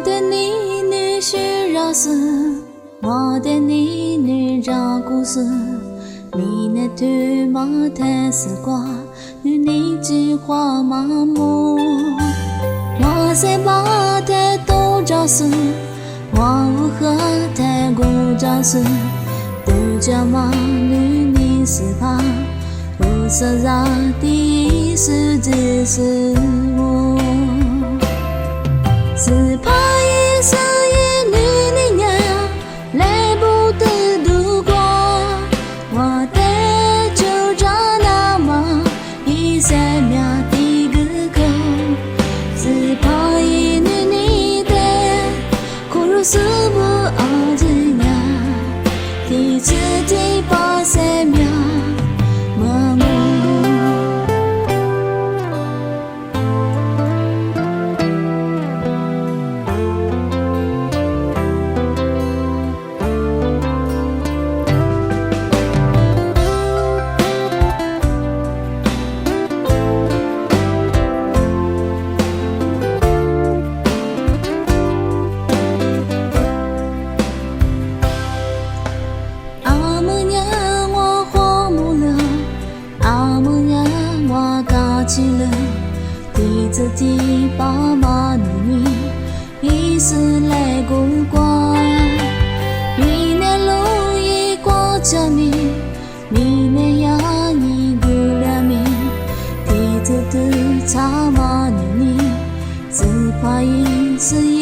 的你女婿饶是，我的你女绕故事，你那头马太丝瓜，你句话麻木。我在马太多着事，我无和太过着事，都叫马女你是怕，不是让第一世只是我，是怕一生一女你娘来不得度过，我的就这那么一三秒的个口，是怕一女你的苦如是不熬着呀，第七第八三秒默默。起了，对着地爸妈女女，一时来过光。你那路一过家门，你那呀你过了门，对着的茶妈女女，只怕一时。